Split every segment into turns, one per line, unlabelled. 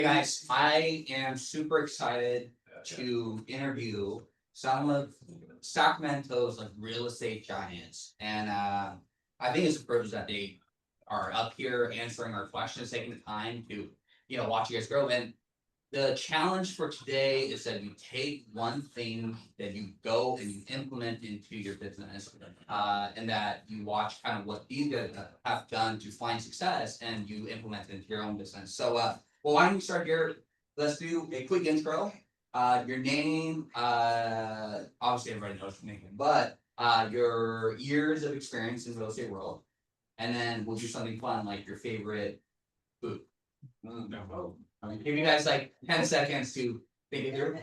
Hey guys, I am super excited to interview some of Sacramento's like real estate giants. And I think it's a privilege that they are up here answering our questions, taking the time to, watch you guys grow. And the challenge for today is that you take one thing that you go and you implement into your business, and that you watch kind of what these guys have done to find success and you implement it into your own business. So, well, why don't we start here? Let's do a quick intro. Your name, obviously everybody knows your name, but your years of experience in the real estate world, and then we'll do something fun like your favorite food. No. I mean, give you guys like 10 seconds to think it through.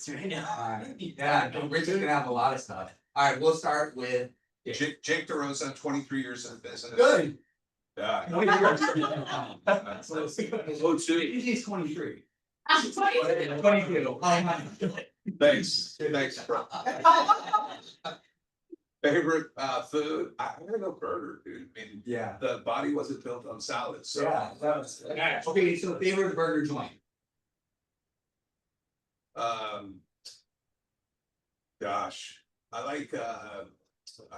Right now.
Yeah, Richard's gonna have a lot of stuff. All right, we'll start with
Jake DeRosa, 23 years in business.
good.
Yeah.
He's 23. 22.
Thanks, bro. Favorite food? I don't know, burger, dude. I mean,
Yeah.
the body wasn't built on salad, so.
Yeah, that was okay. So favorite burger joint.
Gosh, I like. I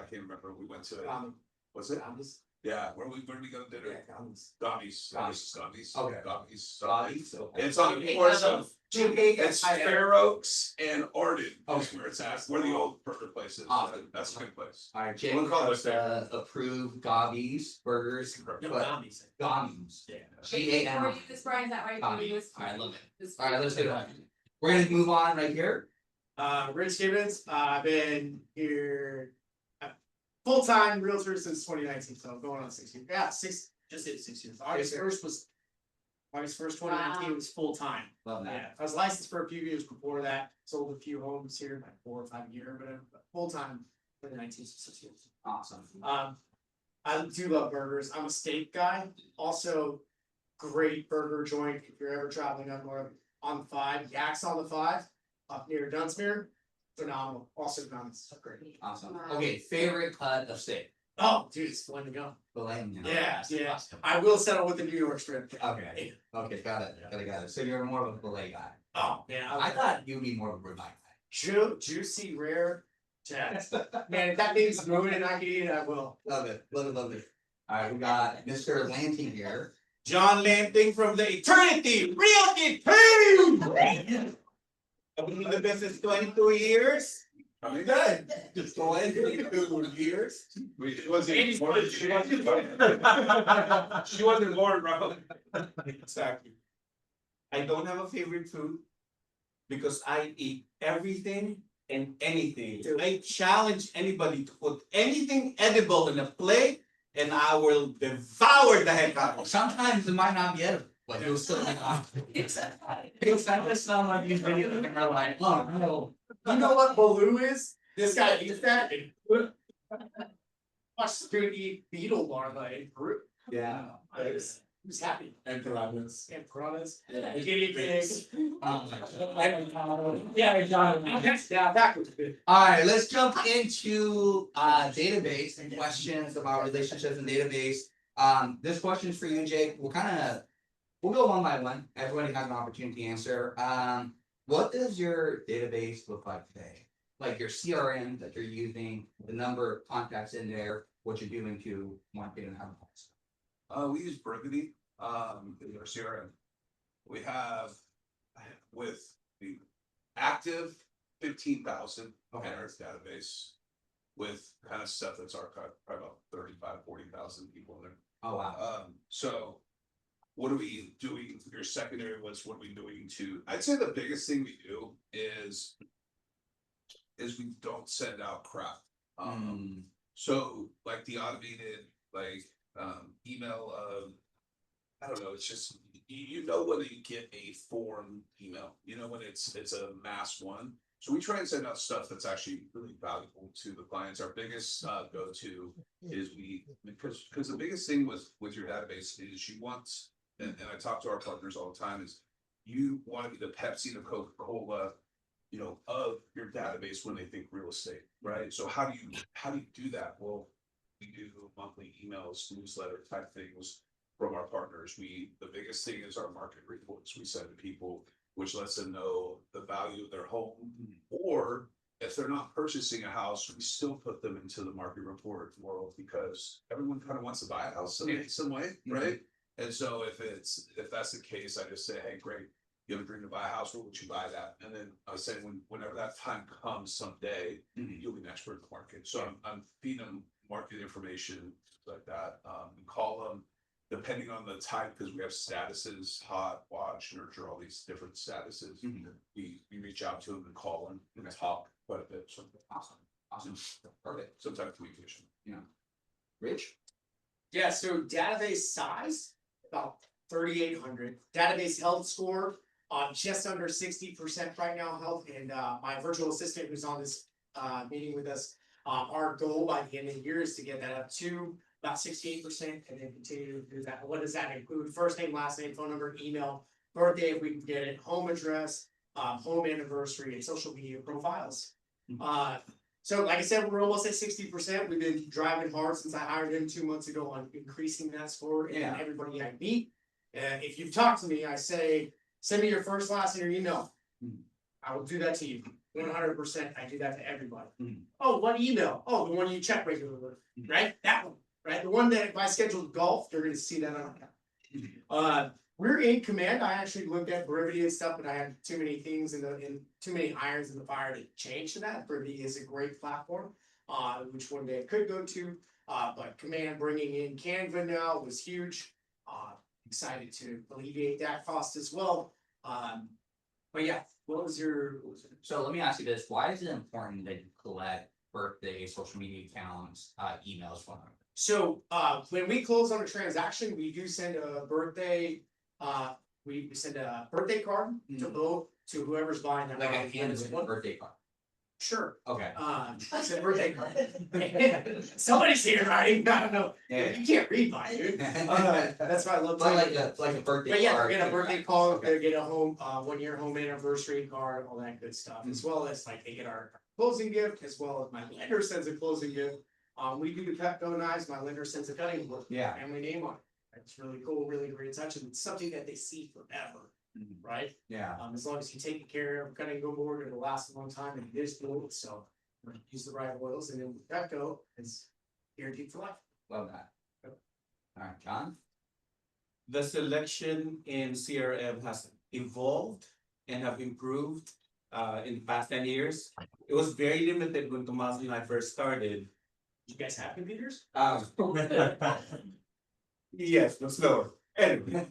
can't remember. We went to. What's it? Yeah, where did we go to dinner? Gommies.
Okay.
Gommies. It's on the course of. It's Fair Oaks and Arden. That's where it's at. Where the old burger place is.
Awesome.
That's a good place.
All right, Jake
We'll call it
was approved Gobbies burgers.
No,
but
Gommies.
Gommies.
Yeah.
G-A-M.
This Brian, that right?
Gommies. All right, love it. All right, let's do it. We're gonna move on right here.
Rich Gibbons, I've been here full-time realtor since 2019, so I'm going on 6 years. Yeah, just hit 6 years. August 1st, 2019 was full-time.
Love that.
Yeah, I was licensed for a few years before that, sold a few homes here, like 4 or 5 a year, but full-time for the 19 to 6 years.
Awesome.
I do love burgers. I'm a steak guy. Also, great burger joint if you're ever traveling up north on the 5, Yak's on the 5, up near Dunsmuir. Phenomenal. Also Gommies. Great.
Awesome. Okay, favorite cut of steak.
Oh, dude, it's fun to go.
Filet.
Yeah. I will settle with the New York strip.
Okay. Okay, got it. So you're more of a filet guy.
Oh, man.
I thought you'd be more of a ribeye guy.
Juicy, rare. Jazz. Man, if that means moving and I can eat it, I will.
Love it. All right, we got Mr. Lanting here.
John Lanting from the Eternity Realty team. I've been in the business 22 years.
I mean,
Good. Just 22 years.
she wasn't born, bro.
Exactly. I don't have a favorite food because I eat everything and anything. I challenge anybody to put anything edible in a plate and I will devour the heck out of it.
Sometimes it might not be edible, but you'll still like, it's not just sound like these videos that are like, oh no.
You know what Baloo is? This guy eats that and watch this dude eat beetle larvae in Peru.
Yeah.
I was happy.
And piranhas.
And piranhas. Guinea pigs. Yeah, that was good.
Alright, let's jump into database and questions about relationships and database. This question is for you, Jake. We'll go one by one. Everybody has an opportunity to answer. What does your database look like today? Like your CRM that you're using, the number of contacts in there, what you're doing to market and advertise.
We use Burgundy, in our CRM. We have with the active 15,000 in our database with kind of stuff that's archived, probably about 40,000 people in there.
Oh wow.
So what are we doing? Your secondary was what are we doing to, I'd say the biggest thing we do is we don't send out crap. So like the automated, email of, I don't know, it's just, you know when you get a form email, when it's a mass one. So we try and send out stuff that's actually really valuable to the clients. Our biggest go-to is because the biggest thing with your database is you want, and I talk to our partners all the time, is you want to be the Pepsi, the Coca-Cola, of your database when they think real estate, right? So how do you do that? Well, we do monthly emails, newsletter type things from our partners. The biggest thing is our market reports we send to people, which lets them know the value of their home. Or if they're not purchasing a house, we still put them into the market report world because everyone kind of wants to buy a house some way, right? And so if that's the case, I just say, hey, great, you have a dream to buy a house, where would you buy that? And then I say, whenever that time comes someday, you'll be an expert in the market. So I'm feeding them market information like that. And call them depending on the type, because we have statuses, hot, watch, nurture, all these different statuses. We reach out to them and call them and talk quite a bit. So
Awesome. Perfect.
some type of communication.
Rich?
Yeah, so database size, about 3,800. Database health score, just under 60% right now health. And my virtual assistant who's on this meeting with us, our goal by the end of the year is to get that up to about 68% and then continue to do that. What does that include? First name, last name, phone number, email, birthday if we can get it, home address, home anniversary, and social media profiles. So like I said, we're almost at 60%. We've been driving hard since I hired him 2 months ago on increasing that score. And
Yeah.
everybody I meet, if you've talked to me, I say, send me your first, last, and your email. I will do that to you. 100%. I do that to everybody. Oh, what email? Oh, the one you check regularly, right? That one, right? The one that if I scheduled golf, they're going to see that on. We're in command. I actually looked at Brevity and stuff, but I had too many things in too many irons in the fire to change to that. Brevity is a great platform, which one day I could go to. But command bringing in Canva now was huge. Excited to alleviate that cost as well. But yeah, what was your?
So let me ask you this, why is it important that you collect birthday, social media accounts, emails, phone numbers?
So when we close on a transaction, we do send a birthday. We send a birthday card to whoever's buying that.
Like a
property.
handwritten birthday card?
Sure.
Okay.
It's a birthday card. Somebody's here, right? I don't know.
Yeah.
You can't read mine, dude. That's why I love.
But
telling
like a birthday
But yeah,
card.
they get a birthday card, they get a home, 1 year home anniversary card, all that good stuff, as well as like they get our closing gift, as well as my lender sends a closing gift. We do the Pepco knives, my lender sends a cutting book,
Yeah.
family name on it. It's really cool, really great touch, and it's something that they see forever, right?
Yeah.
As long as you take care of cutting go board, it'll last a long time and it is good, so use the right oils, and then with Pepco, it's guaranteed for life.
Love that. All right, John?
The selection in CRM has evolved and have improved in the past 10 years. It was very limited when Tomas and I first started.
You guys have computers?
Yes, but slower. Anyway,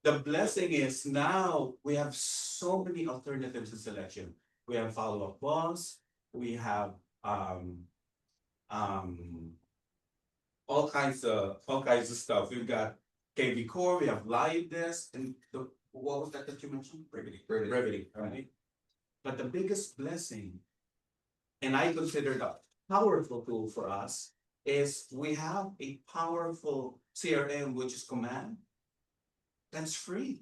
the blessing is now we have so many alternatives to selection. We have follow-up boss, we have all kinds of stuff. We've got KV Core, we have Live Desk, and what was that you mentioned? Brevity, right? But the biggest blessing, and I consider that powerful tool for us, is we have a powerful CRM, which is Command. That's free.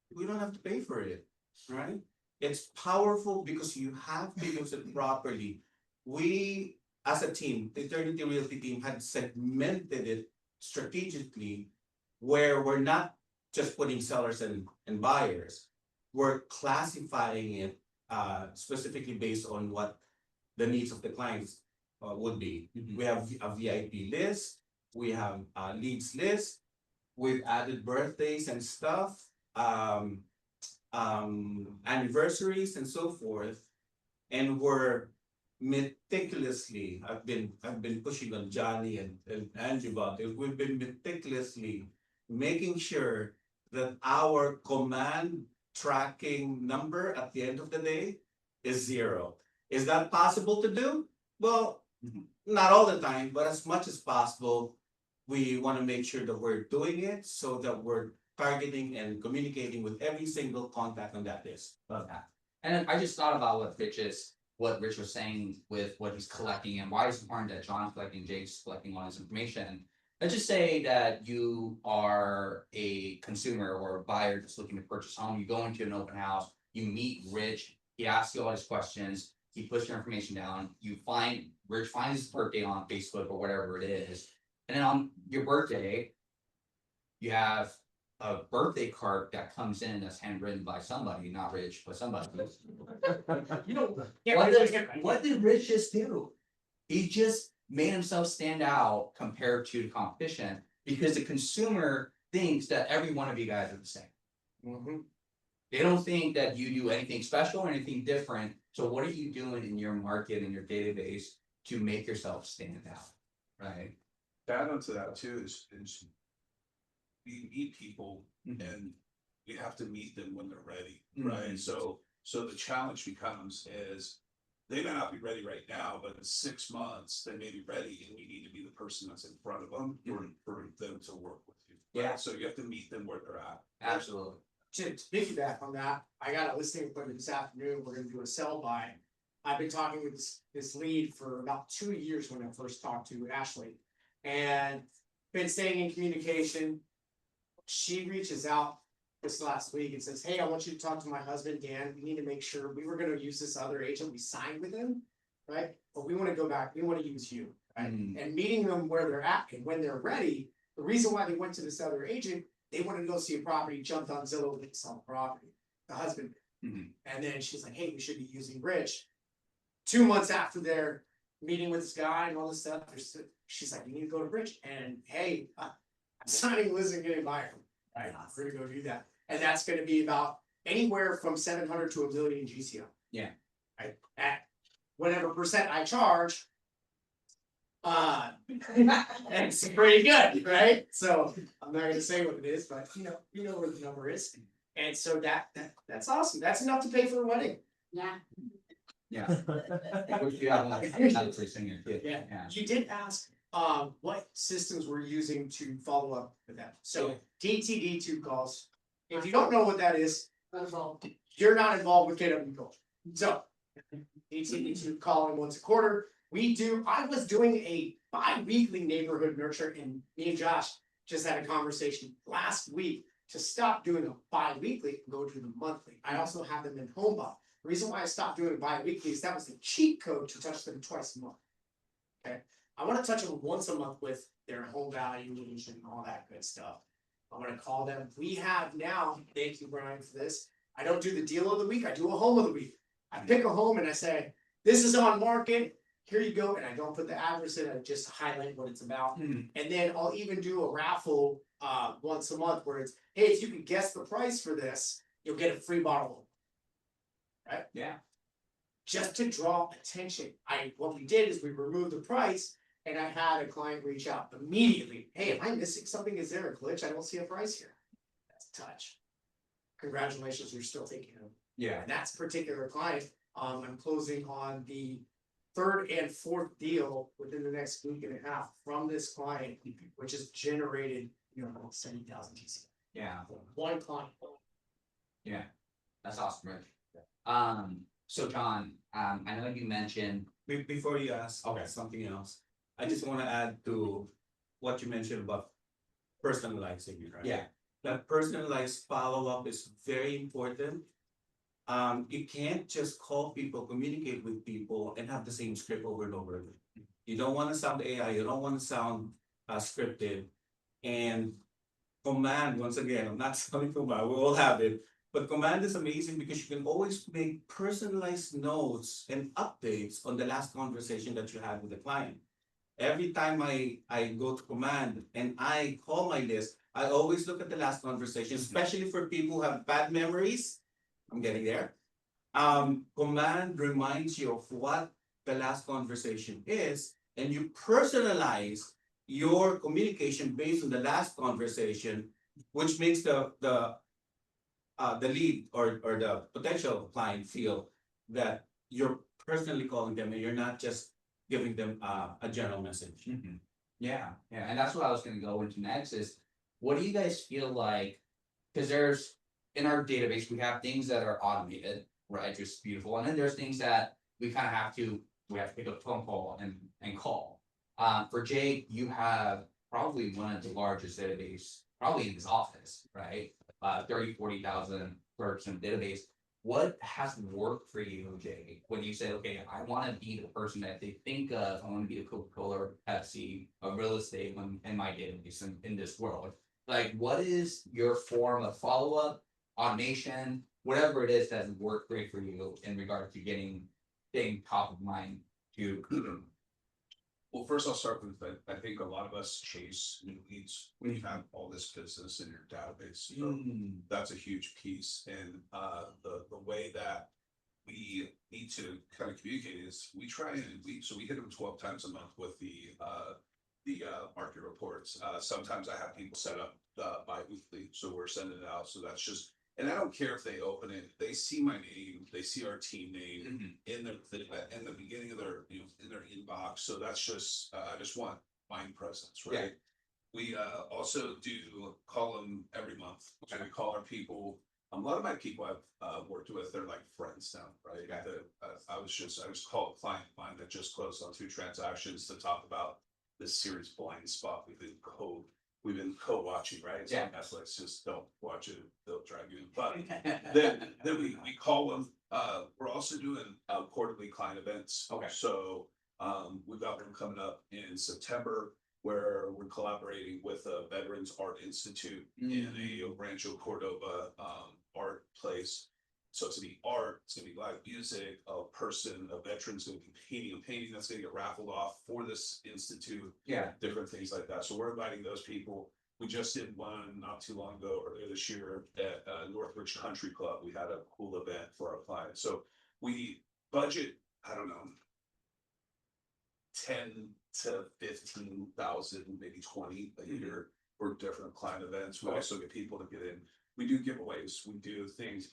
We don't have to pay for it, right? It's powerful because you have to use it properly. We, as a team, the Eternity Realty team had segmented it strategically, where we're not just putting sellers and buyers. We're classifying it specifically based on what the needs of the clients would be. We have a VIP list, we have a leads list, we've added birthdays and stuff, anniversaries and so forth, and we're meticulously, I've been pushing on Johnny and Andrew about it. We've been meticulously making sure that our command tracking number at the end of the day is 0. Is that possible to do? Well, not all the time, but as much as possible, we want to make sure that we're doing it so that we're targeting and communicating with every single contact on that list.
Love that. And I just thought about what Rich was saying with what he's collecting and why it's important that John's collecting, Jake's collecting all his information. Let's just say that you are a consumer or a buyer just looking to purchase a home. You go into an open house, you meet Rich, he asks you all his questions, he puts your information down, Rich finds his birthday on Facebook or whatever it is. And then on your birthday, you have a birthday card that comes in that's handwritten by somebody, not Rich, but somebody.
You know,
What did Rich just do? He just made himself stand out compared to the competition because the consumer thinks that every one of you guys are the same.
Mhm.
They don't think that you do anything special or anything different. So what are you doing in your market and your database to make yourself stand out? Right?
Add on to that too is we meet people
Mhm.
and we have to meet them when they're ready,
Mhm.
right? So the challenge becomes is they may not be ready right now, but in 6 months they may be ready, and we need to be the person that's in front of them for them to work with you. right?
Yeah.
So you have to meet them where they're at.
Absolutely.
To piggyback on that, I got a listing appointment this afternoon, we're gonna do a sell by. I've been talking with this lead for about 2 years when I first talked to Ashley. And been staying in communication. She reaches out this last week and says, hey, I want you to talk to my husband, Dan, we need to make sure, we were gonna use this other agent, we signed with him. Right, but we wanna go back, we wanna use you, right,
Mhm.
and meeting them where they're at and when they're ready. The reason why they went to this other agent, they wanted to go see a property, jumped on Zillow, they saw the property, the husband.
Mhm.
And then she's like, hey, we should be using Rich. 2 months after their meeting with this guy and all this stuff, she's like, you need to go to Rich, and hey, I'm signing a listing, getting buyer. Right, we're gonna go do that, and that's gonna be about anywhere from 700 to $1 million GCO.
Yeah.
Right, at whatever percent I charge. It's pretty good, right? So I'm not gonna say what it is, but you know where the number is. And so that's awesome. That's enough to pay for a wedding.
Yeah.
Yeah. Which you have another singer too.
Yeah. You did ask, what systems we're using to follow up with that. So DTD2 calls. If you don't know what that is, you're not involved with KW Culture. So DTD2 calling once a quarter. I was doing a bi-weekly neighborhood nurture, and me and Josh just had a conversation last week to stop doing a bi-weekly and go to the monthly. I also have them in home bot. The reason why I stopped doing bi-weekly is that was the cheat code to touch them twice a month. Okay, I want to touch them once a month with their home valuation and all that good stuff. I'm gonna call them. We have now, thank you, Brian, for this. I don't do the deal of the week, I do a home of the week. I pick a home and I say, this is on market, here you go, and I don't put the address in, I just highlight what it's about.
Mhm.
And then I'll even do a raffle once a month where it's, hey, if you can guess the price for this, you'll get a free bottle. Right?
Yeah.
Just to draw attention. What we did is we removed the price, and I had a client reach out immediately. Hey, am I missing something? Is there a glitch? I don't see a price here. That's a touch. Congratulations, you're still taking them.
Yeah.
And that's particular client, I'm closing on the third and fourth deal within the next week and a half from this client, which has generated, 70,000 TC.
Yeah.
One client.
Yeah. That's awesome, Rich. So John, I know you mentioned.
Before you ask
Okay.
something else, I just wanna add to what you mentioned about personalizing it, right?
Yeah.
That personalized follow-up is very important. You can't just call people, communicate with people and have the same script over and over again. You don't wanna sound AI, you don't wanna sound scripted. And command, once again, I'm not telling command, we all have it. But command is amazing because you can always make personalized notes and updates on the last conversation that you had with the client. Every time I go to command and I call my list, I always look at the last conversation, especially for people who have bad memories. I'm getting there. Command reminds you of what the last conversation is, and you personalize your communication based on the last conversation, which makes the lead or the potential client feel that you're personally calling them and you're not just giving them a general message.
Mhm. Yeah, and that's what I was gonna go into next is, what do you guys feel like? Cause there's, in our database, we have things that are automated, right, just beautiful, and then there's things that we kind of we have to pick up the phone call and call. For Jake, you have probably one of the largest database, probably in his office, right? 30,000-40,000 person database. What has worked for you, Jake, when you say, okay, I wanna be the person that they think of, I wanna be the Coca-Cola or Pepsi of real estate in my database in this world. like, what is your form of follow-up, automation, whatever it is that has worked great for you in regard to staying top of mind to.
Well, first I'll start with, I think a lot of us chase new leads when you have all this business in your database. So that's a huge piece. And the way that we need to kind of communicate is we try and we hit them 12 times a month with the market reports. Sometimes I have people set up bi-weekly, so we're sending it out. So that's just, and I don't care if they open it, they see my name, they see our team name in the beginning of their, in their inbox. So that's just, I just want mind presence, right?
Yeah.
We also do call them every month. So we call our people. A lot of my people I've worked with, they're like friends now, right? I was called a client of mine that just closed on 2 transactions to talk about this series Blind Spot. We've been co-watching, right? It's on Netflix, just don't watch it, they'll drag you. But then we call them. We're also doing quarterly client events.
Okay.
So we've got one coming up in September where we're collaborating with a Veterans Art Institute in a Rancho Cordova art place. So it's gonna be art, it's gonna be live music, a veteran's gonna be painting a painting that's gonna get raffled off for this institute.
Yeah.
Different things like that. So we're inviting those people. We just did one not too long ago, earlier this year at Northridge Country Club. We had a cool event for our clients. So we budget, I don't know, 10 to 15,000, maybe 20 a year for different client events. We also get people to get in. We do giveaways, we do things.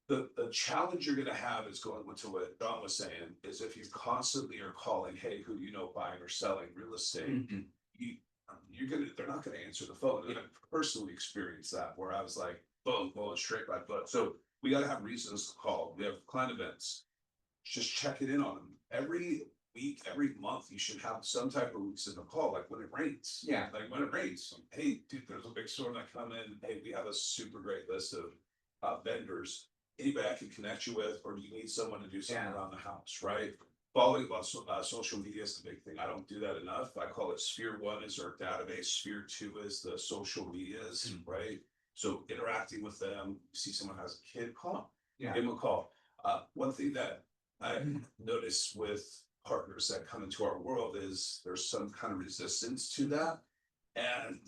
The challenge you're gonna have is going to what Don was saying, is if you constantly are calling, hey, who do you know buying or selling real estate? They're not gonna answer the phone. And I personally experienced that where I was like, boom, going straight by butt. So we gotta have reasons to call. We have client events. Just checking in on them. Every week, every month, you should have some type of reason to call, like when it rains.
Yeah.
Like when it rains, hey, dude, there's a big storm that come in. Hey, we have a super great list of vendors. Anybody I can connect you with, or do you need someone to do something around the house, right? Following about social media is the big thing. I don't do that enough. I call it Sphere 1 is our database. Sphere 2 is the social medias, right? So interacting with them, see someone has a kid, call them.
Yeah.
Give them a call. One thing that I notice with partners that come into our world is there's some kind of resistance to that. And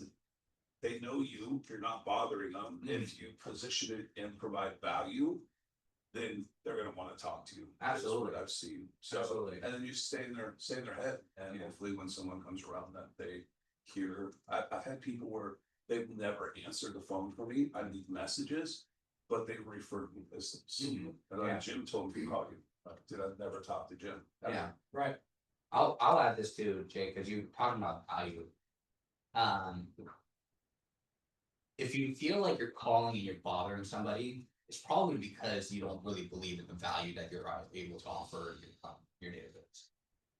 they know you're not bothering them. If you position it and provide value, then they're gonna want to talk to you.
Absolutely.
That's what I've seen. So,
Absolutely.
and then you stay in their head. And hopefully when someone comes around that they hear, I've had people where they've never answered the phone for me. I leave messages, but they referred me business. And like Jim told me to call you. Did I never talk to Jim?
Yeah, right. I'll add this too, Jay, because you're talking about value. If you feel like you're calling and you're bothering somebody, it's probably because you don't really believe in the value that you're able to offer your database.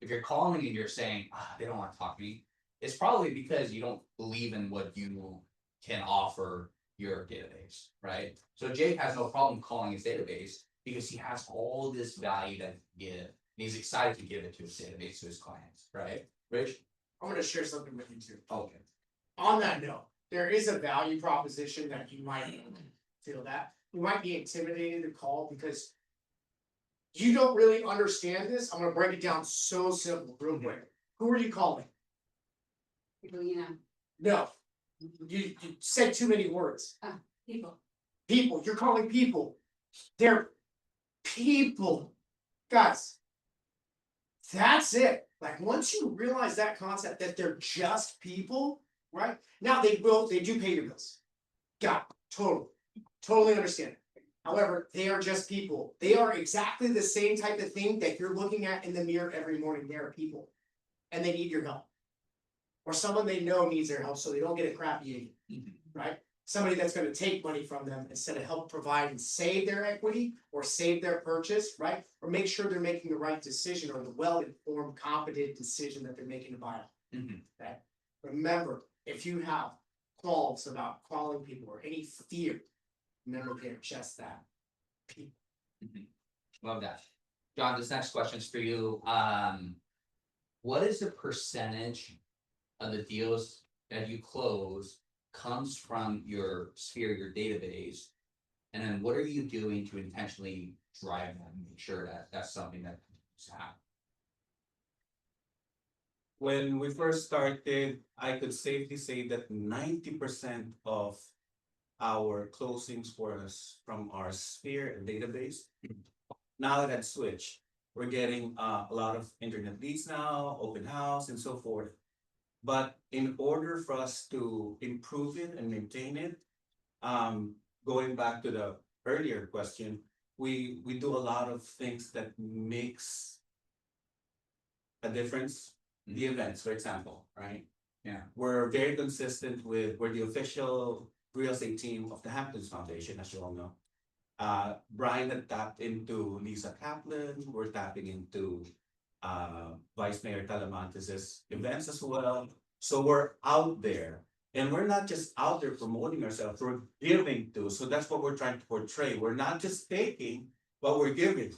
If you're calling and you're saying, they don't want to talk to me, it's probably because you don't believe in what you can offer your database, right? So Jake has no problem calling his database because he has all this value that he can give, and he's excited to give it to his database, to his clients, right? Rich?
I'm gonna share something with you too.
Okay.
On that note, there is a value proposition that you might feel that. You might be intimidated to call because you don't really understand this. I'm gonna break it down so simple, real quick. Who are you calling?
People, you know,
No. You said too many words.
people.
People, you're calling people. They're people. Guys. That's it. Like once you realize that concept that they're just people, right? Now they do pay your bills. Got it. Totally understand it. However, they are just people. They are exactly the same type of thing that you're looking at in the mirror every morning. They are people. And they need your help. Or someone they know needs their help so they don't get a crappy agent, right? Somebody that's going to take money from them instead of help provide and save their equity or save their purchase, right? Or make sure they're making the right decision or the well-informed, competent decision that they're making to buy it. Okay? Remember, if you have calls about calling people or any fear, remember they're just that. People.
Love that. John, this next question is for you. What is the percentage of the deals that you close comes from your sphere, your database. And then what are you doing to intentionally drive that and make sure that that's something that happens?
When we first started, I could safely say that 90% of our closings was from our sphere and database. Now that switched, we're getting a lot of internet leads now, open house and so forth. But in order for us to improve it and maintain it, going back to the earlier question, we do a lot of things that makes a difference. The events, for example, right?
Yeah.
We're very consistent we're the official real estate team of the Hamptons Foundation, as you all know. Brian had tapped into Lisa Kaplan, we're tapping into Vice Mayor Talamantes' events as well. So we're out there. And we're not just out there promoting ourselves, we're giving to. So that's what we're trying to portray. We're not just taking, but we're giving.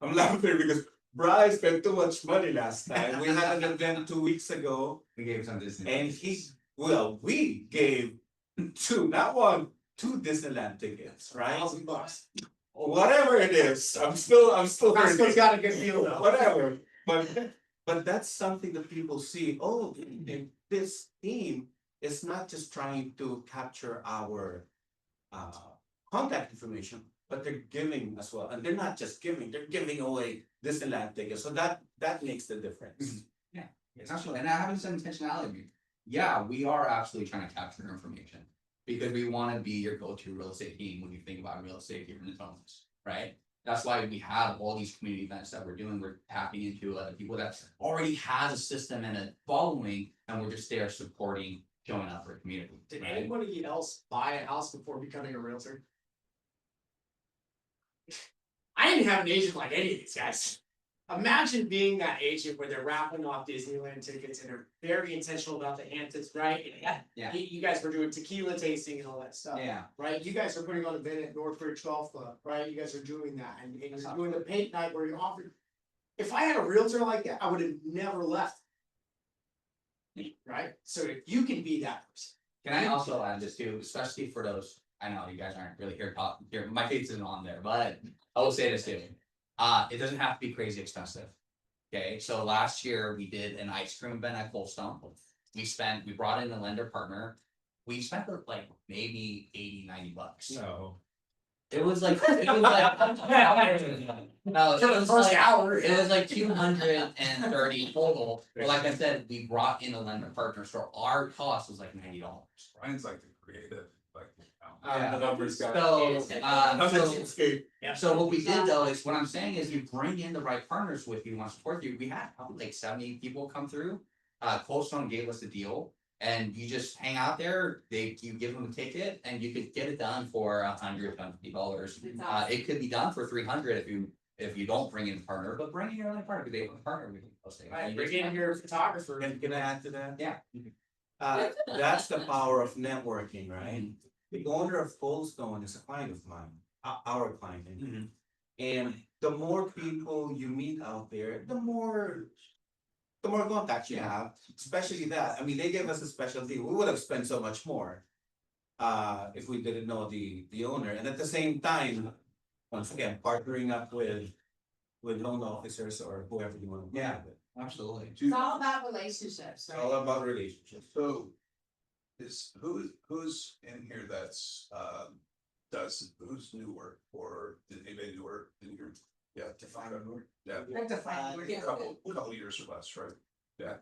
I'm laughing because Brian spent too much money last time. We had an event 2 weeks ago,
We gave some Disney.
and we gave not one, two Disneyland tickets, right?
$1,000.
Whatever it is, I'm still
Costco's
hurting.
got a good deal though.
Whatever, but that's something that people see. Oh, and this team is not just trying to capture our contact information, but they're giving as well, and they're not just giving; they're giving away Disneyland tickets. So that makes the difference.
It's actually, and I have this intentionality. Yeah, we are absolutely trying to capture information because we want to be your go-to real estate team when you think about real estate here in the Tones, right? That's why we have all these community events that we're doing. We're tapping into other people that already has a system and a following, and we're just there supporting, showing up for a community.
Did
right?
anybody else buy a house before becoming a realtor? I didn't have an agent like any of these guys. Imagine being that agent where they're wrapping off Disneyland tickets and they're very intentional about the Hamptons, right? And
Yeah.
you guys were doing tequila tasting and all that stuff.
Yeah,
Right, you guys are putting on an event at Northbridge Golf Club, right? You guys are doing that, and
That's
you're
not
doing the paint night where you offered. If I had a realtor like that, I would have never left. Right, so if you can be that person.
can I also add this too, especially for those, I know you guys aren't really here talking here, my face isn't on there, but I will say this too. It doesn't have to be crazy expensive. Okay, so last year we did an ice cream event at Coldstone. We brought in a lender partner. We spent like maybe $80-90.
No.
It was like, no,
For the first hour,
it was like 230 total, but like I said, we brought in a lender partner, so our cost was like $90.
Brian's like the creative, like.
Yeah.
The numbers guy.
So what we did though is what I'm saying is you bring in the right partners with you, want to support you. We had probably like 70 people come through. Coldstone gave us a deal and you just hang out there. You give them a ticket and you could get it done for $150. It could be done for 300 if you don't bring in a partner, but bring in your own partner because they have a partner with you.
Right, bring in your photographer.
Can I add to that?
Yeah.
That's the power of networking, right? The owner of Coldstone is a client of mine, our client.
Mhm.
And the more people you meet out there, the more contacts you have, especially that. I mean, they gave us a special deal. We would have spent so much more if we didn't know the owner. And at the same time, once again, partnering up with loan officers or whoever you want to
Yeah.
work with.
Absolutely.
It's all about relationships,
It's all
right?
about relationships.
So, who's in here that's, who's newer, or did anybody newer in here? Yeah.
Define newer.
Yeah. Couple years or less, right? Yeah.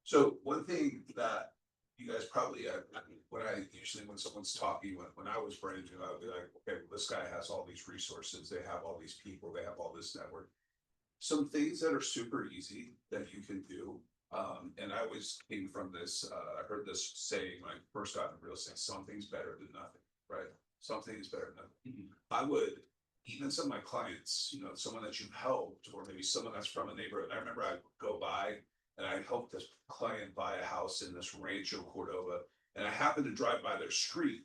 So one thing that you guys probably, when someone's talking, when I was brand new, I would be like, okay, well, this guy has all these resources, they have all these people, they have all this network. Some things that are super easy that you can do. And I always came from this, I heard this saying when I first got into real estate, something's better than nothing, right? Something is better than nothing. I would, even some of my clients, someone that you've helped, or maybe someone that's from a neighborhood. I remember I would go by and I helped this client buy a house in this Rancho Cordova, and I happened to drive by their street,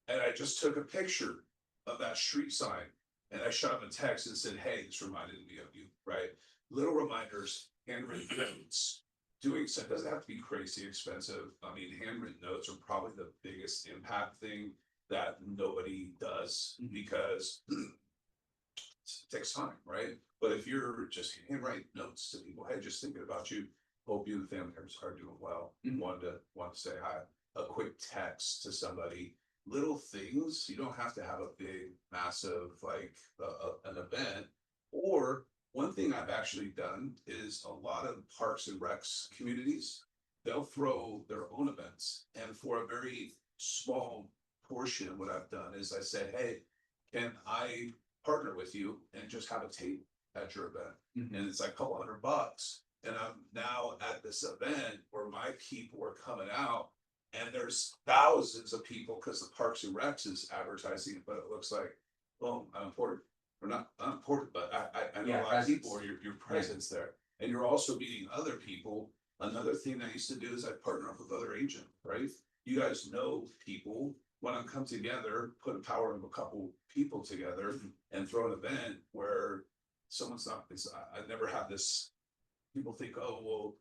and I just took a picture of that street sign, and I shot him a text and said, "Hey, this reminded me of you," right? Little reminders, handwritten notes, doing so, it doesn't have to be crazy expensive. I mean, handwritten notes are probably the biggest impact thing that nobody does because it takes time, right? But if you're just handwriting notes to people, hey, just thinking about you, hope you and the family members are doing well. Want to say hi, a quick text to somebody, little things. You don't have to have a big, massive like an event. Or one thing I've actually done is a lot of parks and recs communities, they'll throw their own events, and for a very small portion, what I've done is I said, hey, can I partner with you and just have a table at your event? And it's like a couple $100. And I'm now at this event where my people are coming out and there's thousands of people because the Parks and Recs is advertising it, but it looks like, well, I'm important. Or not important, but I know
Yeah,
a lot of
presence.
people, your presence there. And you're also meeting other people. Another thing I used to do is I partner up with other agents, right? You guys know people, want to come together, put a power of a couple people together and throw an event where someone's not, I never had this. People think, oh, well,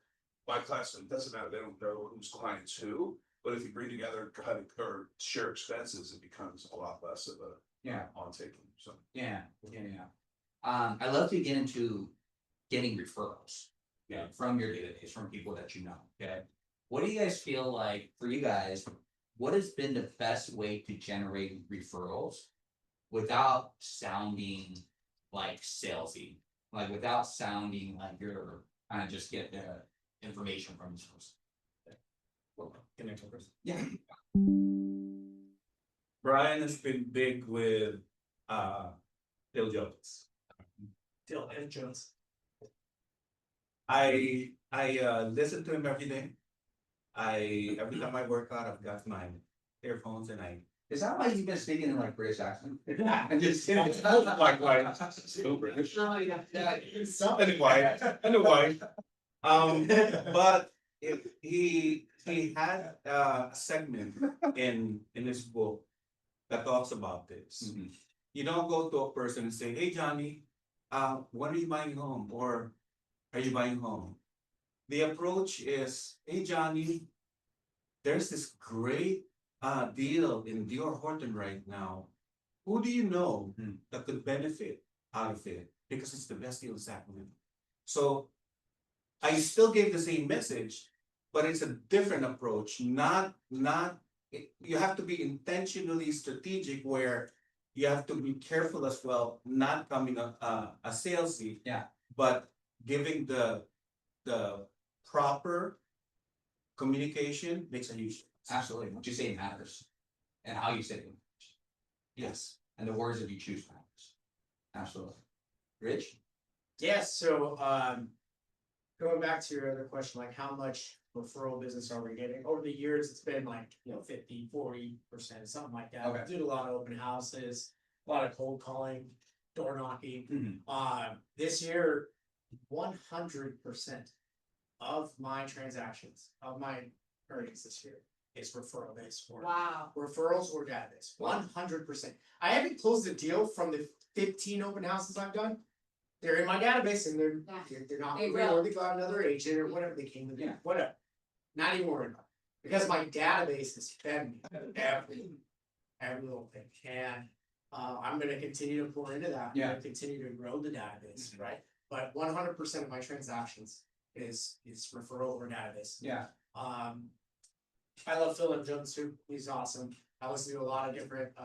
my class, it doesn't matter, they don't know who's clients who, but if you bring together kind of, or share expenses, it becomes a lot less of a
Yeah.
on taking, so.
Yeah. I love to get into getting referrals. Yeah, from your database, from people that you know, okay? What do you guys feel like, for you guys, what has been the best way to generate referrals without sounding like salesy? Like without sounding like you're kind of just get the information from the source.
Can I go first?
Yeah.
Brian has been big with Bill Jones.
Dill and Jones.
I listen to him every day. Every time I work out, I've got my earphones and I.
Is that why you've been speaking in like British accent? I'm just kidding.
Still British.
Anyway, but he had a segment in his book that talks about this.
Mhm.
You don't go to a person and say, hey, Johnny, when are you buying a home? Or are you buying a home? The approach is, hey, Johnny, there's this great deal in Dior Horton right now. Who do you know that could benefit out of it? Because it's the best deal that's happening. So I still gave the same message, but it's a different approach. You have to be intentionally strategic where you have to be careful as well, not coming a salesy.
Yeah.
But giving the proper communication makes a huge difference.
Absolutely, what you say matters, and how you say it.
Yes.
And the words that you choose matters. Absolutely. Rich?
Yes, so going back to your other question, like how much referral business are we getting? Over the years, it's been like, 50, 40%, something like that.
Okay.
We did a lot of open houses, a lot of cold calling, door knocking. This year, 100% of my transactions, of my earnings this year is referral based for
Wow.
referrals or database. 100%. I haven't closed a deal from the 15 open houses I've done. They're in my database and they're not
They
moving
will.
or they got another agent or whatever they came with.
Yeah.
Whatever. Not even worried about it. Because my database is fed me every little thing. And I'm gonna continue to pour into that. I'm
Yeah.
gonna continue to grow the database, right? But 100% of my transactions is referral or database.
Yeah.
I love Philip Jones too. He's awesome. I listen to a lot of different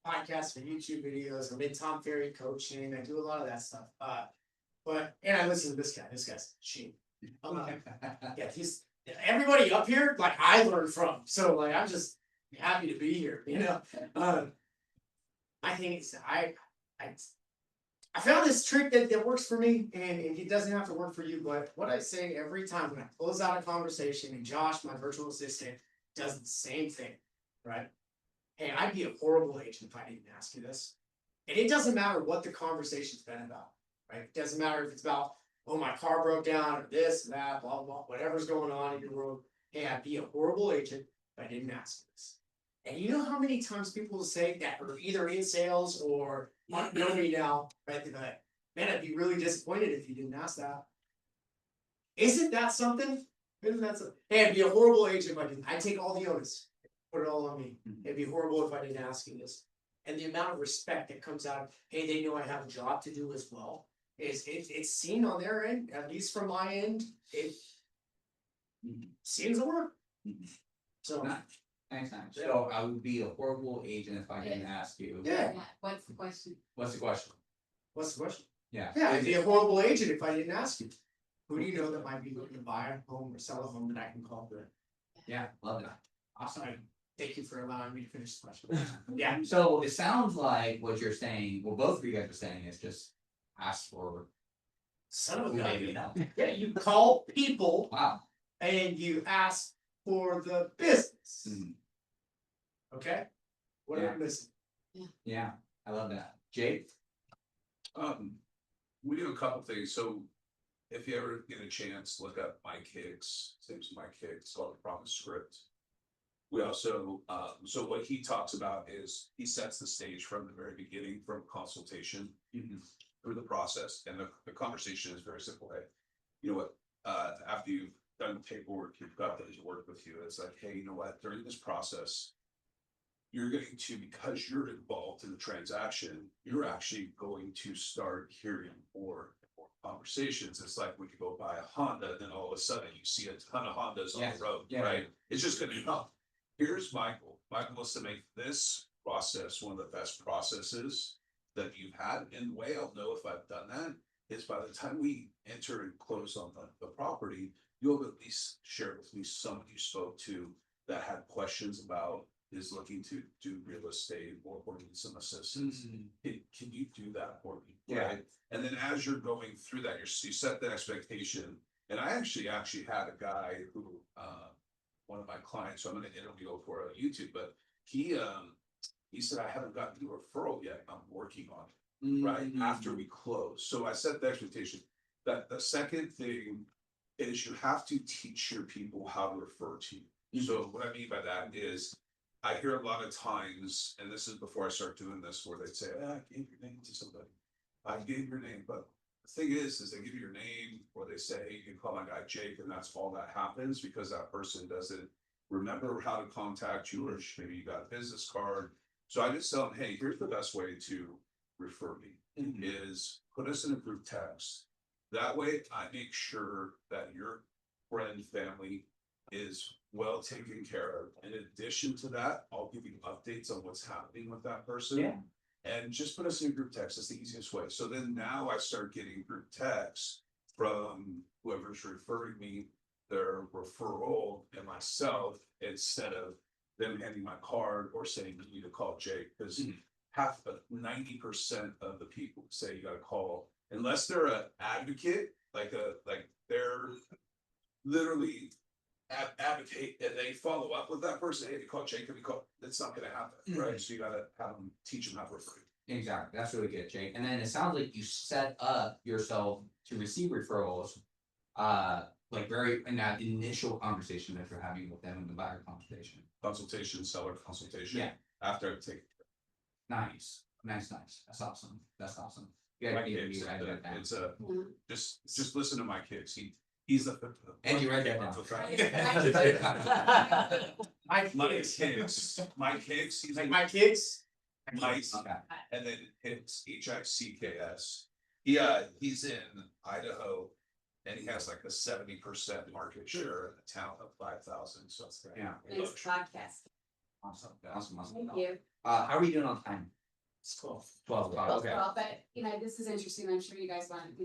podcasts and YouTube videos. I'm in Tom Ferry coaching. I do a lot of that stuff. And I listen to this guy. This guy's cheap. Yeah, he's everybody up here. Like I learned from. So like I'm just happy to be here. I think it's I found this trick that works for me, and it doesn't have to work for you. But what I say every time when I close out a conversation, and Josh, my virtual assistant, does the same thing, right? Hey, I'd be a horrible agent if I didn't ask you this. And it doesn't matter what the conversation's been about, right? It doesn't matter if it's about, oh, my car broke down, or this, that, blah, blah, whatever's going on in your world. Hey, I'd be a horrible agent if I didn't ask you this. And you know how many times people will say that are either in sales or know me now, right? They're like, man, I'd be really disappointed if you didn't ask that. Isn't that something? Isn't that something? Hey, it'd be a horrible agent if I didn't. I take all the onus. Put it all on me.
Mhm.
It'd be horrible if I didn't ask you this. And the amount of respect that comes out of, hey, they know I have a job to do as well. It's seen on their end, at least from my end, it
Mhm.
seems to work.
Mhm.
So,
Nice. Nice. So I would be a horrible agent if I didn't ask you.
yeah,
What's the question?
What's the question?
what's the question?
Yeah.
Yeah, I'd be a horrible agent if I didn't ask you. Who do you know that might be looking to buy a home or sell a home that I can call for?
Yeah, love that. Awesome.
Sorry, thank you for allowing me to finish the question. Yeah,
So it sounds like what you're saying, well, both of you guys are saying is just ask for
son of a
who
gun.
maybe know.
Yeah, you call people
Wow.
and you ask for the business.
Mhm.
Okay? What am I missing?
Yeah, I love that. Jake?
We do a couple things, so if you ever get a chance, look up Mike Hicks, same as Mike Hicks, called the Promise Script. We also, so what he talks about is he sets the stage from the very beginning, from consultation through the process, and the conversation is very simple. Hey, you know what, after you've done the paperwork, you've got those to work with you, it's like, hey, you know what, during this process, you're going to, because you're involved in the transaction, you're actually going to start hearing more conversations. It's like when you go buy a Honda, then all of a sudden you see a ton of Hondas on
Yes.
the road,
Yeah.
right? It's just gonna come. Here's Michael. Michael wants to make this process one of the best processes that you've had. And the way I'll know if I've done that is by the time we enter and close on the property, you'll have at least shared with me someone you spoke to that had questions about is looking to do real estate or need some assistance. Can you do that for me?
Yeah.
Right? And then as you're going through that, you set the expectation. And I actually had a guy who, one of my clients, so I'm gonna interview for YouTube, but he said, I haven't gotten a referral yet. I'm working on it, right? After we close. So I set the expectation that the second thing is you have to teach your people how to refer to you. So what I mean by that is I hear a lot of times, and this is before I start doing this, where they say, I gave your name to somebody. I gave your name, but the thing is they give you your name, or they say, hey, you can call my guy Jake, and that's all that happens because that person doesn't remember how to contact you, or maybe you got a business card. So I just tell them, hey, here's the best way to refer me is put us in a group text. That way I make sure that your friend, family is well taken care of. In addition to that, I'll give you updates on what's happening with that person.
Yeah.
And just put us in a group text. That's the easiest way. So then now I start getting group texts from whoever's referring me their referral and myself, instead of them handing my card or saying you need to call Jake, because half of 90% of the people say you gotta call, unless they're an advocate, like they're literally advocate and they follow up with that person. Hey, if you call Jake, if you call, that's not gonna happen, right? So you gotta have them, teach them how to refer.
Exactly. That's really good, Jake. And then it sounds like you set up yourself to receive referrals, like very in that initial conversation that you're having with them in the buyer conversation.
Consultation, seller consultation.
Yeah.
After I take.
Nice. That's awesome. Yeah,
My
you
kids,
write that down.
it's
Mhm.
just listen to my kids. He's the.
And you write that down.
My kicks, he's
Like my kids?
Mike,
Okay.
and then Hicks, Hicks. He's in Idaho, and he has like a 70% market share in a town of 5,000, so it's.
Yeah.
Nice podcast.
Awesome.
Thank you.
How are we doing on time?
It's cool.
12 o'clock. Okay.
Well, but, this is interesting. I'm sure you guys want, go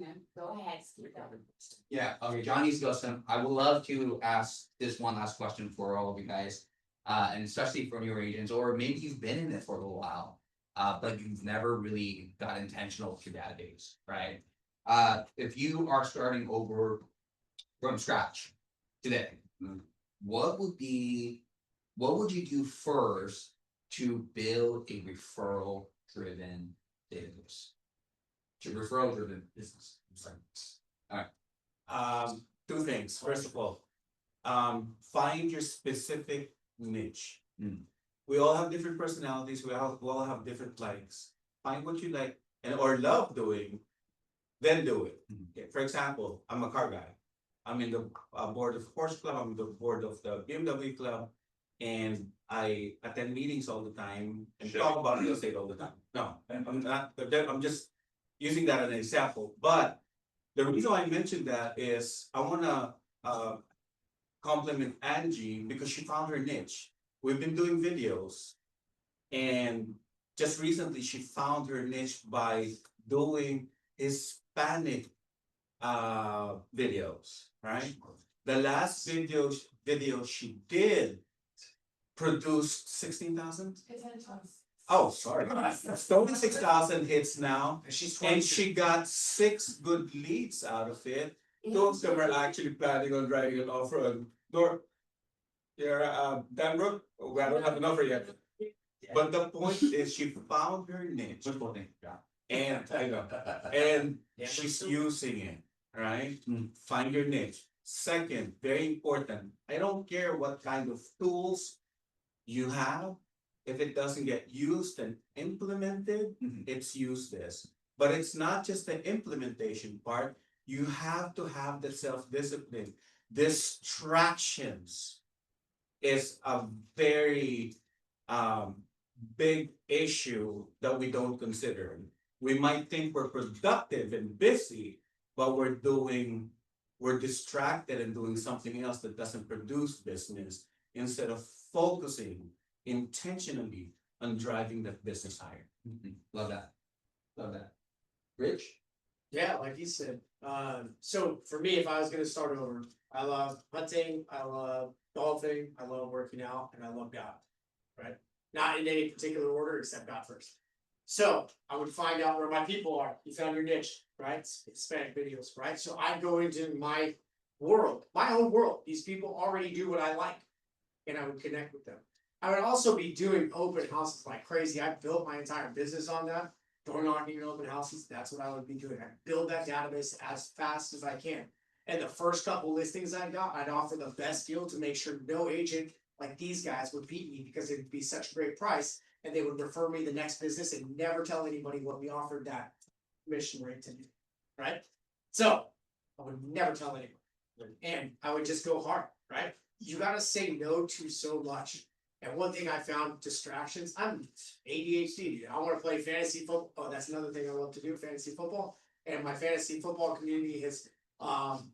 ahead, keep going.
Yeah, okay, John needs to go soon. I would love to ask this one last question for all of you guys. And especially for newer agents, or maybe you've been in it for a little while, but you've never really got intentional with your database, right? If you are starting over from scratch today, what would you do first to build a referral driven business? To referral driven business.
Two things. First of all, find your specific niche. We all have different personalities. We all have different likes. Find what you like or love doing, then do it. Okay, for example, I'm a car guy. I'm in the board of horse club, I'm the board of the BMW club. And I attend meetings all the time and talk about real estate all the time. No, I'm not, I'm just using that as an example, but the reason why I mentioned that is I wanna compliment Angie because she found her niche. We've been doing videos. And just recently she found her niche by doing Hispanic videos, right? The last video she did produced 16,000. Oh, sorry. 26,000 hits now,
And she's
and
22.
she got 6 good leads out of it. Two of them are actually planning on driving an off-road. You're Denver, I don't have an offer yet. But the point is she found her niche. And I know, and she's using it, right? Find your niche. Second, very important, I don't care what kind of tools you have. If it doesn't get used and implemented, it's useless. But it's not just the implementation part, you have to have the self-discipline. Distractions is a very big issue that we don't consider. We might think we're productive and busy, but we're distracted and doing something else that doesn't produce business instead of focusing intentionally on driving that business higher.
Love that. Love that. Rich?
Yeah, like you said, so for me, if I was gonna start over, I love hunting, I love golfing, I love working out, and I love God. Right? Not in any particular order except God first. So I would find out where my people are. You found your niche, right? It's Hispanic videos, right? So I go into my world, my own world. These people already do what I like, and I would connect with them. I would also be doing open houses like crazy. I built my entire business on that. Door knocking and open houses, that's what I would be doing. I build that database as fast as I can. And the first couple listings I got, I'd offer the best deal to make sure no agent like these guys would beat me because it'd be such a great price. And they would refer me the next business and never tell anybody what we offered that commission rate to do. Right? So I would never tell anyone. And I would just go hard, right? You gotta say no to so much. And one thing I found, distractions, I'm ADHD, I wanna play fantasy football, oh, that's another thing I love to do, fantasy football. And my fantasy football community has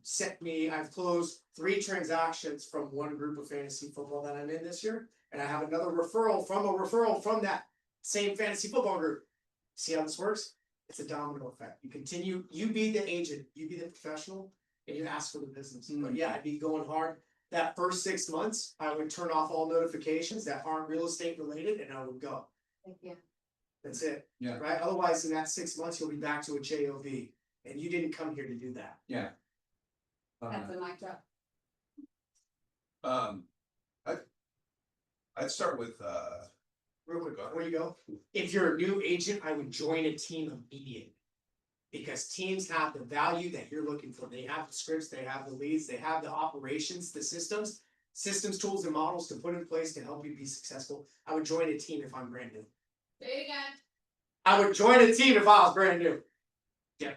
sent me, I've closed 3 transactions from one group of fantasy football that I'm in this year. And I have another referral from that same fantasy football group. See how this works? It's a domino effect. You continue, you be the agent, you be the professional, and you ask for the business. But yeah, I'd be going hard. That first 6 months, I would turn off all notifications that aren't real estate related and I would go.
Yeah.
That's it.
Yeah.
Right? Otherwise, in that 6 months, you'll be back to a JOB. And you didn't come here to do that.
Yeah.
That's a mic drop.
I'd start with
Real quick, before you go, if you're a new agent, I would join a team immediately. Because teams have the value that you're looking for. They have the scripts, they have the leads, they have the operations, the systems, tools, and models to put in place to help you be successful. I would join a team if I'm brand new.
Say it again.
I would join a team if I was brand new. Yeah.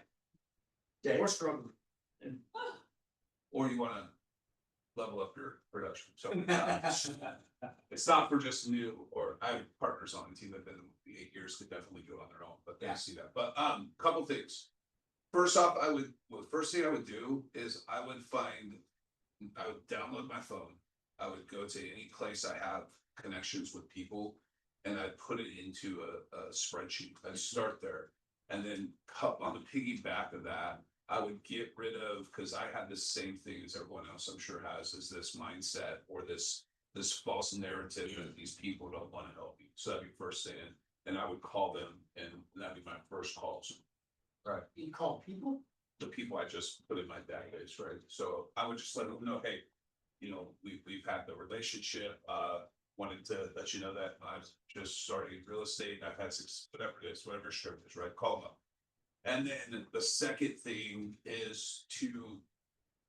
Yeah, we're struggling.
or you wanna level up your production, so. It's not for just new, or I have partners on the team that have been 8 years, could definitely do it on their own, but they see that, but couple things. First off, the first thing I would do is I would download my phone. I would go to any place I have connections with people and I'd put it into a spreadsheet. I'd start there. And then on the piggyback of that, I would get rid of, because I had the same thing as everyone else I'm sure has, is this mindset or this false narrative that these people don't want to help you. So that'd be first thing. And I would call them and that'd be my first calls. Right.
You call people?
The people I just put in my database, right? So I would just let them know, hey, we've had the relationship, wanted to let you know that I've just started real estate. I've had whatever script is, right? Call them up. And then the second thing is to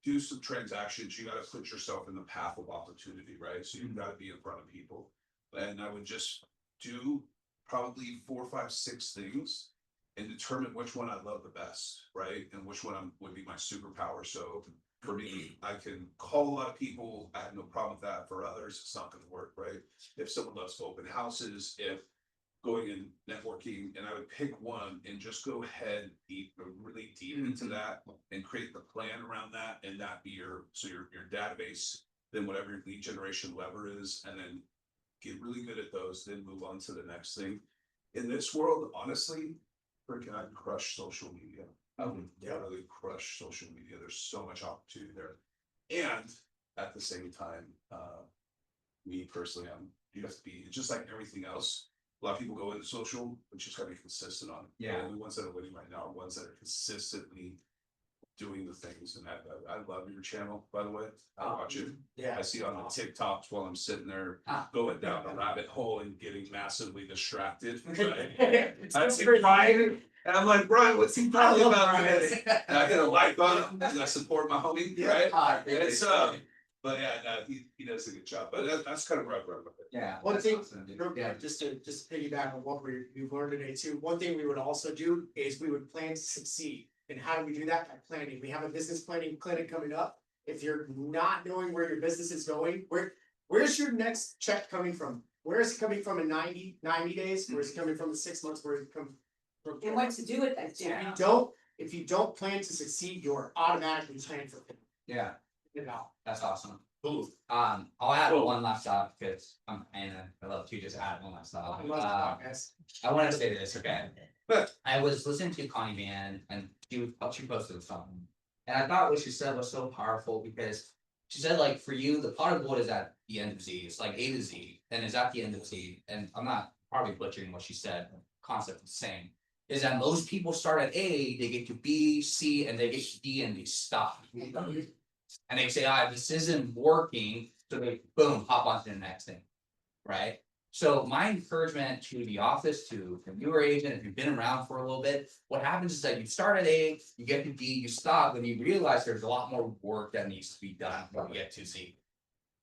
do some transactions. You got to put yourself in the path of opportunity, right? So you've got to be in front of people. And I would just do probably 4, 5, 6 things and determine which one I love the best, right? And which one would be my superpower. So for me, I can call a lot of people, I have no problem with that. For others, it's not gonna work, right? If someone loves to open houses, if going and networking, and I would pick one and just go ahead deep, really deep into that and create the plan around that, and that be your database, then whatever your lead generation lever is, and then get really good at those, then move on to the next thing. In this world, honestly, freaking I'd crush social media. I would really crush social media. There's so much opportunity there. And at the same time, me personally, you have to be just like everything else. A lot of people go into social, but you just gotta be consistent on it.
Yeah.
The only ones that are winning right now are ones that are consistently doing the things. And I love your channel, by the way. I watch it.
Yeah.
I see it on the TikToks while I'm sitting there
Ah.
going down a rabbit hole and getting massively distracted. Right?
It's
I see
pretty-
Brian, and I'm like, Brian, what's he talking
love
about
Brian.
today? And I get a like on him, and I support my homie, right? It's but yeah, no, he does a good job. But that's kind of where I'm with it.
Yeah.
One
that's
thing-
awesome, dude.
Real
Yeah.
quick, just to piggyback on what we've learned today too, one thing we would also do is we would plan to succeed. And how do we do that? By planning. We have a business planning clinic coming up. If you're not knowing where your business is going, where's your next check coming from? Where is it coming from in 90 days? Where is it coming from in 6 months? Where is it coming from?
And what to do with that,
If you
yeah.
if you don't plan to succeed, you're automatically planning for
Yeah,
it out.
that's awesome.
Cool.
I'll add
Cool.
one last thought because I love to just add one last thought.
I love the podcast.
I want to say this, okay? I was listening to Connie Van and she posted something. And I thought what she said was so powerful because she said, like, for you, the pot of gold is at the end of Z. It's like A to Z and it's at the end of Z. And I'm not probably butchering what she said, the concept is the same. Is that most people start at A, they get to B, C, and they get to D and they stop. And they say, this isn't working, so they boom, hop onto the next thing. Right? So my encouragement to the office, to the newer agent, if you've been around for a little bit, what happens is that you start at A, you get to D, you stop, and you realize there's a lot more work that needs to be done before you get to Z.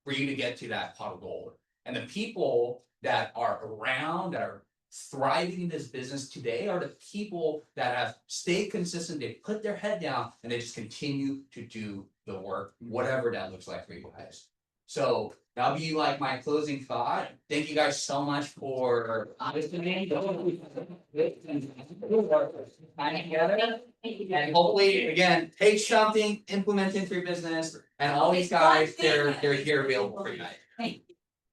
For you to get to that pot of gold. And the people that are around, that are thriving in this business today are the people that have stayed consistent, they put their head down and they just continue to do the work, whatever that looks like for you guys. So that'll be like my closing thought. Thank you guys so much for listening. And hopefully, again, take something, implement it for your business, and all these guys, they're here available for you guys.
Thank you.